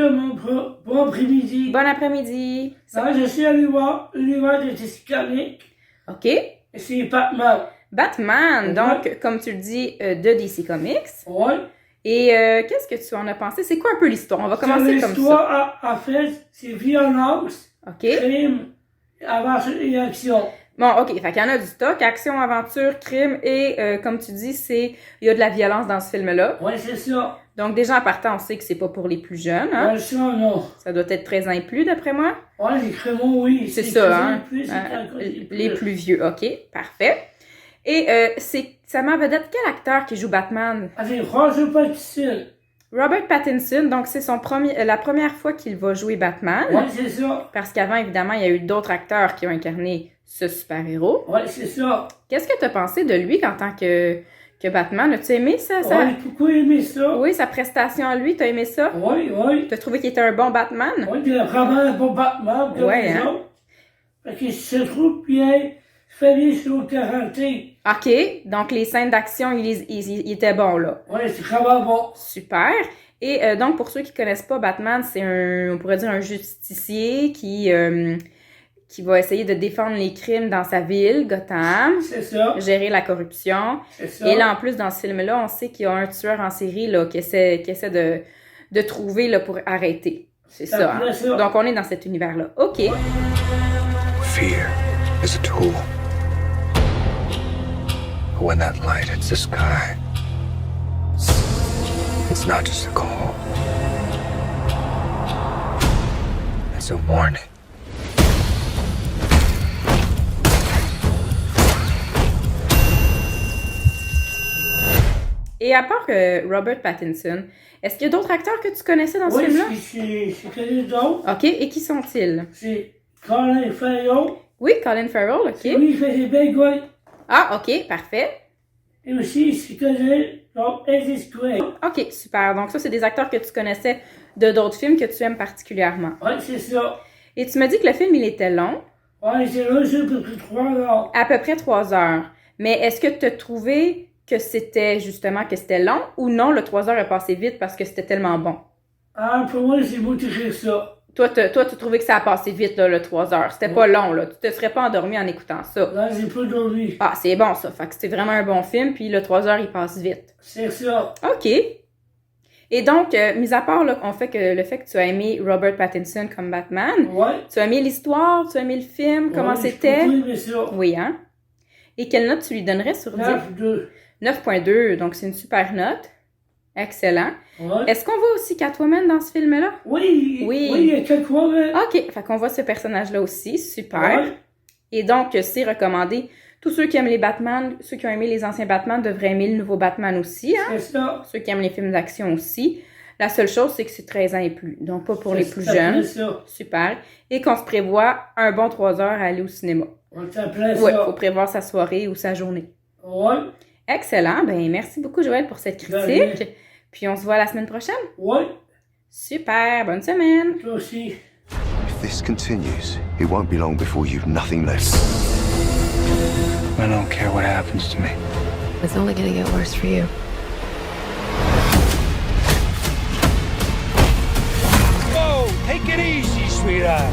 bon après-midi. Bon après-midi. Ça, je suis allé voir l'univers de DC Comics. OK. C'est Batman. Batman, Ouais. donc, comme tu le dis, de DC Comics. Ouais. Et qu'est-ce que tu en as pensé? C'est quoi un peu l'histoire? On va commencer comme ça. L'histoire, en fait, c'est violence, OK. crime, aventure et action. Bon, OK. Fait qu'il y en a du stock, action, aventure, crime et, comme tu dis, il y a de la violence dans ce film-là. Ouais, c'est ça. Donc, déjà, en partant, on sait que c'est pas pour les plus jeunes, hein? Ouais, ça, non. Ça doit être 13 ans et plus, d'après moi. Ouais, les crémons, oui. C'est ça, hein? Plus, c'est encore Les plus vieux. OK. Parfait. Et ça m'a vedette quel acteur qui joue Batman? C'est Robert Pattinson. Robert Pattinson, donc c'est la première fois qu'il va jouer Batman. Ouais, c'est ça. Parce qu'avant, évidemment, il y a eu d'autres acteurs qui ont incarné ce super-héros. Ouais, c'est ça. Qu'est-ce que tu as pensé de lui en tant que Batman? As-tu aimé ça? Ouais, j'ai beaucoup aimé ça. Oui, sa prestation à lui, t'as aimé ça? Oui, oui. T'as trouvé qu'il était un bon Batman? Oui, il est vraiment un bon Batman comme Ouais, les hein? autres. Fait qu'il se trouve bien, fait bien sur le karaté. OK, donc les scènes d'action, il était bon, là. Oui, c'est vraiment bon. Super. Et donc, pour ceux qui connaissent pas, Batman, c'est on pourrait dire un justicier qui va essayer de défendre les crimes dans sa ville, Gotham. C'est ça. Gérer la corruption. C'est ça. Et là, en plus, dans ce film-là, on sait qu'il y a un tueur en série là, qui essaie de trouver là, pour arrêter. C'est ça, hein? Ça. Donc, on est dans cet univers-là. OK. Fear is a tool. But when that light hits the sky, it's not just a call. It's a warning. Et à part Robert Pattinson, est-ce qu'il y a d'autres acteurs que tu connaissais dans ce Oui, film-là? c'est connu d'autres. OK. Et qui sont-ils? C'est Colin Farrell. Oui, Colin Farrell, OK. C'est lui qui fait des bégouilles. Ah, OK, parfait. Et aussi, c'est connu, donc, Eddie Square. OK, super. Donc ça, c'est des acteurs que tu connaissais de d'autres films que tu aimes particulièrement. Oui, c'est ça. Et tu m'as dit que le film, il était long, Oui, c'est là, c'est à peu près 3 heures. à peu près 3 heures. Mais est-ce que tu as trouvé que c'était long ou non, le 3 heures est passé vite parce que c'était tellement bon? Ah, pour moi, c'est beau d'écrire ça. Toi, tu trouvais que ça a passé vite, là, le 3 heures. C'était pas long, là. Tu te serais pas endormi en écoutant ça. Là, j'ai pas dormi. Ah, c'est bon, ça. Fait que c'était vraiment un bon film, puis le 3 heures, il passe vite. C'est ça. OK. Et donc, mis à part le fait que tu as aimé Robert Pattinson comme Batman, Ouais. tu as aimé l'histoire, tu as aimé le film, comment c'était? Oui, mais ça. Oui, hein? Et quelle note tu lui donnerais sur 10? 9-2. 9.2, donc c'est une super note. Excellent. Ouais. Est-ce qu'on voit aussi Catwoman dans ce film-là? Oui. Oui. Oui, il y a quelques fois, mais... OK, fait qu'on voit ce personnage-là aussi, super. Ouais. Et donc, c'est recommandé. Tous ceux qui aiment les Batman, ceux qui ont aimé les anciens Batman devraient aimer le nouveau Batman aussi, hein? C'est ça. Ceux qui aiment les films d'action aussi. La seule chose, c'est que c'est 13 ans et plus, donc pas pour les plus Ça jeunes. plaît ça. Super. Et qu'on se prévoit un bon 3 heures à aller au cinéma. On s'appelait Oui, il ça. faut prévoir sa soirée ou sa journée. Ouais. Excellent. Ben, merci beaucoup, Joël, pour cette De rien. critique. Puis on se voit la semaine prochaine. Ouais. Super. Bonne semaine. Toi aussi. If this continues, it won't be long before you've nothing left. I don't care what happens to me. It's only gonna get worse for you. Whoa, take it easy, sweetheart.